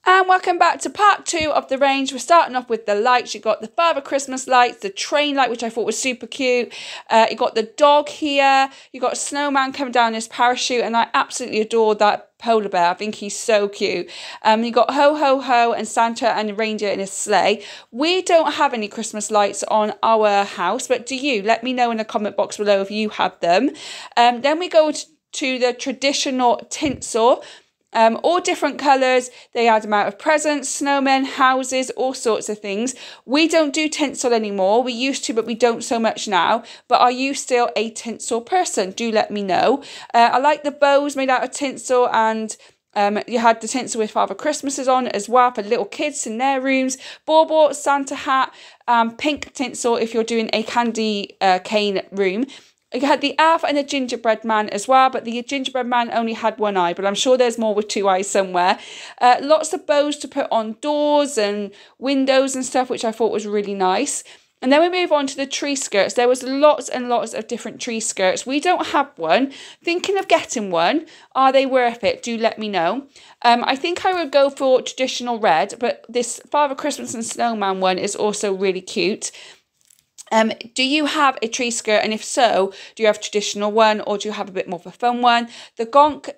And welcome back to part 2 of the range. We're starting off with the lights. You got the Father Christmas lights, the train light, which I thought was super cute. You got the dog here. You got a snowman coming down his parachute, and I absolutely adore that polar bear. I think he's so cute. You got Ho Ho Ho and Santa and the reindeer in his sleigh. We don't have any Christmas lights on our house, but do you? Let me know in the comment box below if you have them. Then we go to the traditional tinsel. All different colours. They add them out of presents, snowmen, houses, all sorts of things. We don't do tinsel anymore. We used to, but we don't so much now. But are you still a tinsel person? Do let me know. I like the bows made out of tinsel, and you had the tinsel with Father Christmases on as well for little kids in their rooms. Bauble, Santa hat, pink tinsel if you're doing a candy cane room. You had the elf and the gingerbread man as well, but the gingerbread man only had one eye, but I'm sure there's more with two eyes somewhere. Lots of bows to put on doors and windows and stuff, which I thought was really nice. And then we move on to the tree skirts. There was lots and lots of different tree skirts. We don't have one. Thinking of getting one. Are they worth it? Do let me know. I think I would go for traditional red, but this Father Christmas and Snowman one is also really cute. Do you have a tree skirt, and if so, do you have a traditional one or do you have a bit more of a fun one? The gonk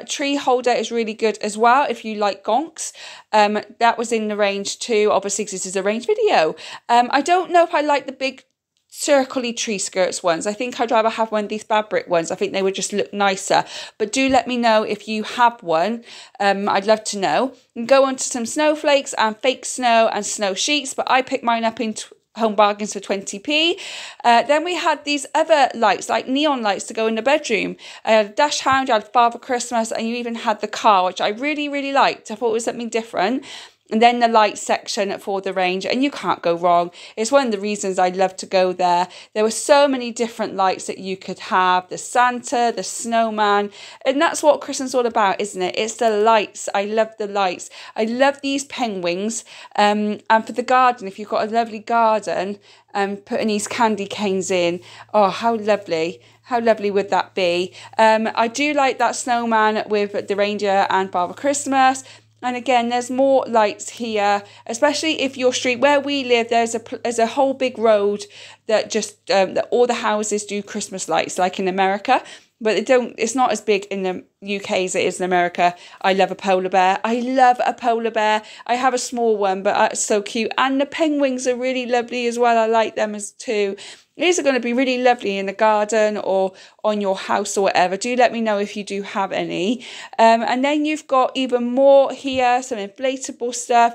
tree holder is really good as well if you like gonks. That was in the range too, obviously because this is a range video. I don't know if I like the big circly tree skirts ones. I think I'd rather have one of these fabric ones. I think they would just look nicer, but do let me know if you have one. I'd love to know. And go on to some snowflakes and fake snow and snow sheets, but I picked mine up in Home Bargains for 20p. Then we had these other lights, like neon lights to go in the bedroom. Dash Hound, you had Father Christmas, and you even had the car, which I really, really liked. I thought it was something different. And then the light section for the range, and you can't go wrong. It's one of the reasons I love to go there. There were so many different lights that you could have. The Santa, the snowman, and that's what Christmas is all about, isn't it? It's the lights. I love the lights. I love these penguins. And for the garden, if you've got a lovely garden, putting these candy canes in, oh, how lovely. How lovely would that be? I do like that snowman with the reindeer and Father Christmas. And again, there's more lights here, especially if your street where we live, there's a whole big road that just that all the houses do Christmas lights, like in America. But it's not as big in the UK as it is in America. I love a polar bear. I love a polar bear. I have a small one, but it's so cute. And the penguins are really lovely as well. I like them as too. These are going to be really lovely in the garden or on your house or whatever. Do let me know if you do have any. And then you've got even more here, some inflatable stuff.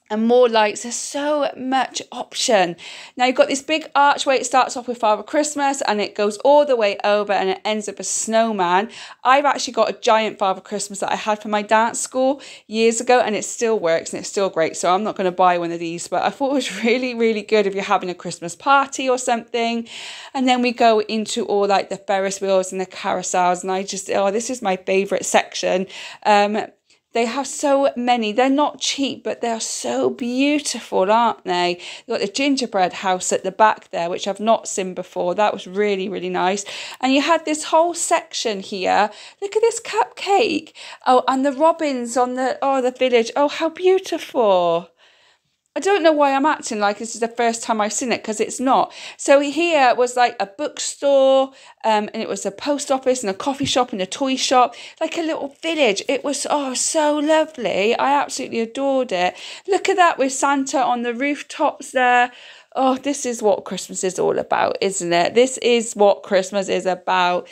And more lights. There's so much option. Now you've got this big archway. It starts off with Father Christmas and it goes all the way over and it ends up a snowman. I've actually got a giant Father Christmas that I had for my dance school years ago, and it still works and it's still great. So I'm not going to buy one of these, but I thought it was really, really good if you're having a Christmas party or something. And then we go into all like the Ferris wheels and the carousels, and I just, oh, this is my favourite section. They have so many. They're not cheap, but they're so beautiful, aren't they? You've got the gingerbread house at the back there, which I've not seen before. That was really, really nice. And you had this whole section here. Look at this cupcake. Oh, and the robins on the village. Oh, how beautiful. I don't know why I'm acting like this is the first time I've seen it, because it's not. So here was like a bookstore, and it was a post office and a coffee shop and a toy shop, like a little village. It was, oh, so lovely. I absolutely adored it. Look at that with Santa on the rooftops there. Oh, this is what Christmas is all about, isn't it? This is what Christmas is about.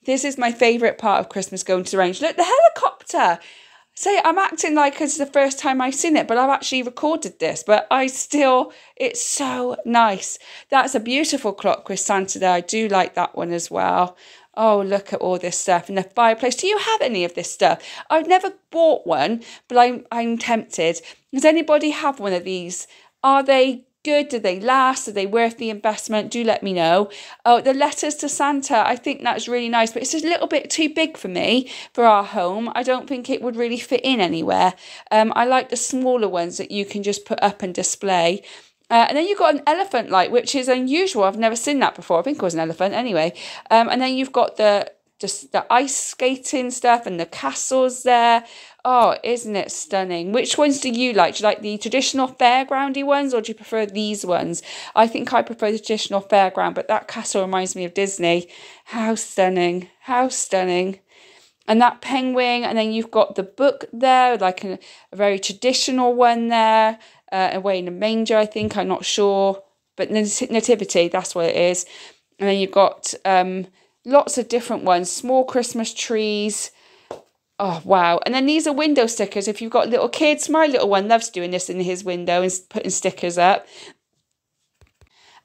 This is my favourite part of Christmas, going to the range. Look, the helicopter. Say, I'm acting like it's the first time I've seen it, but I've actually recorded this, but it's so nice. That's a beautiful clock with Santa there. I do like that one as well. Oh, look at all this stuff. And the fireplace. Do you have any of this stuff? I've never bought one, but I'm tempted. Does anybody have one of these? Are they good? Do they last? Are they worth the investment? Do let me know. Oh, the letters to Santa. I think that's really nice, but it's a little bit too big for me, for our home. I don't think it would really fit in anywhere. I like the smaller ones that you can just put up and display. And then you've got an elephant light, which is unusual. I've never seen that before. I think it was an elephant anyway. And then you've got just the ice skating stuff and the castles there. Oh, isn't it stunning? Which ones do you like? Do you like the traditional fairgroundy ones, or do you prefer these ones? I think I prefer the traditional fairground, but that castle reminds me of Disney. How stunning. How stunning. And that penguin, and then you've got the book there, like a very traditional one there, away in the manger, I think, I'm not sure. But nativity, that's what it is. And then you've got lots of different ones, small Christmas trees. Oh, wow. And then these are window stickers. If you've got little kids, my little one loves doing this in his window and putting stickers up.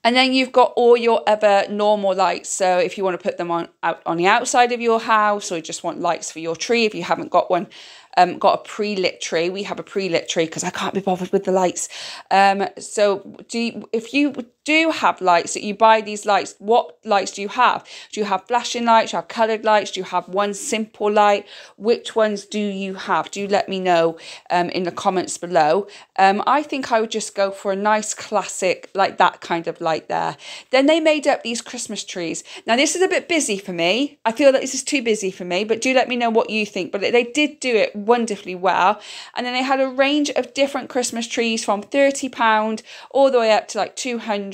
And then you've got all your other normal lights. So if you want to put them on the outside of your house, or you just want lights for your tree, if you haven't got one, got a pre-lit tree. We have a pre-lit tree because I can't be bothered with the lights. So if you do have lights, that you buy these lights, what lights do you have? Do you have flashing lights? Do you have coloured lights? Do you have one simple light? Which ones do you have? Do let me know in the comments below. I think I would just go for a nice classic, like that kind of light there. Then they made up these Christmas trees. Now this is a bit busy for me. I feel that this is too busy for me, but do let me know what you think. But they did do it wonderfully well. And then they had a range of different Christmas trees from £30 all the way up to like 200.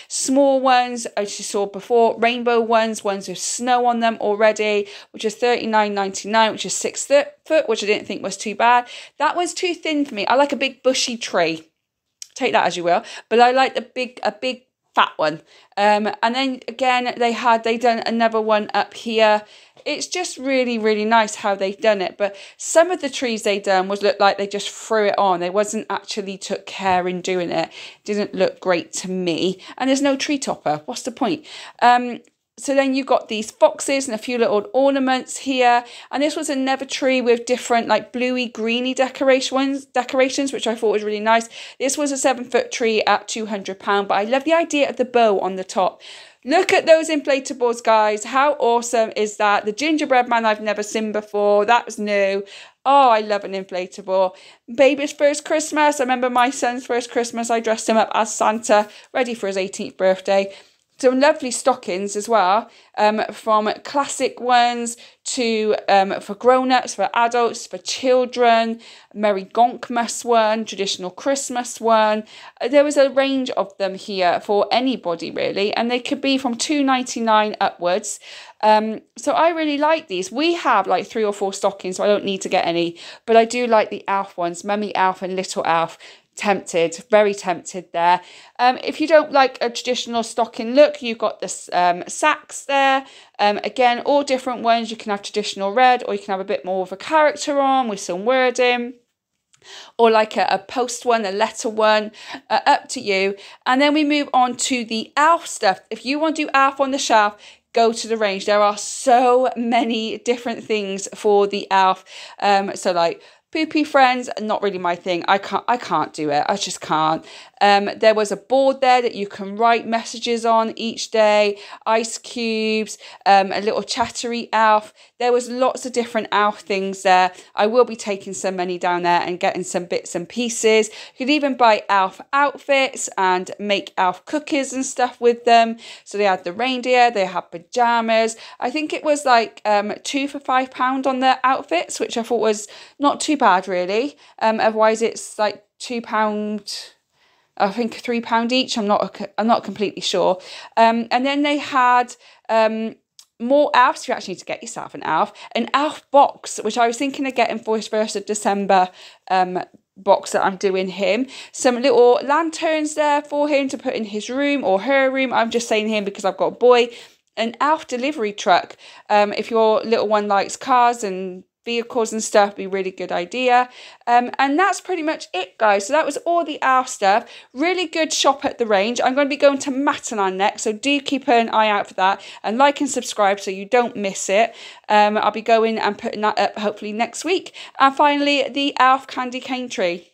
Small ones, as you saw before, rainbow ones with snow on them already, which is $39.99, which is 6 foot, which I didn't think was too bad. That one's too thin for me. I like a big bushy tree. Take that as you will. But I like a big fat one. And then again, they done another one up here. It's just really, really nice how they've done it. But some of the trees they done look like they just threw it on. They wasn't actually took care in doing it. Didn't look great to me. And there's no tree topper. What's the point? So then you got these foxes and a few little ornaments here. And this was another tree with different like bluey, greeny decorations, which I thought was really nice. This was a 7-foot tree at £200, but I love the idea of the bow on the top. Look at those inflatables, guys. How awesome is that? The gingerbread man I've never seen before. That was new. Oh, I love an inflatable. Baby's first Christmas. I remember my son's first Christmas. I dressed him up as Santa, ready for his 18th birthday. Some lovely stockings as well, from classic ones to for grown-ups, for adults, for children, Merry Gonkmas one, traditional Christmas one. There was a range of them here for anybody really, and they could be from £2.99 upwards. So I really like these. We have like 3 or 4 stockings, so I don't need to get any, but I do like the Alf ones, Mummy Alf and Little Alf. Tempted, very tempted there. If you don't like a traditional stocking look, you've got the sacks there. Again, all different ones. You can have traditional red, or you can have a bit more of a character on with some wording, or like a post one, a letter one, up to you. And then we move on to the Alf stuff. If you want to do Alf on the shelf, go to the range. There are so many different things for the Alf. So like Poopy Friends, not really my thing. I can't do it. I just can't. There was a board there that you can write messages on each day. Ice cubes, a little chattery Alf. There was lots of different Alf things there. I will be taking so many down there and getting some bits and pieces. You could even buy Alf outfits and make Alf cookies and stuff with them. So they had the reindeer, they had pajamas. I think it was like 2 for £5 on their outfits, which I thought was not too bad really. Otherwise it's like £2, I think £3 each. I'm not completely sure. And then they had more Alfs. You actually need to get yourself an Alf box, which I was thinking of getting for his 1st of December box that I'm doing him. Some little lanterns there for him to put in his room or her room. I'm just saying him because I've got a boy. An Alf delivery truck. If your little one likes cars and vehicles and stuff, be a really good idea. And that's pretty much it, guys. So that was all the Alf stuff. Really good shop at the range. I'm going to be going to Matalan next, so do keep an eye out for that, and like and subscribe so you don't miss it. I'll be going and putting that up hopefully next week. And finally, the Alf candy cane tree.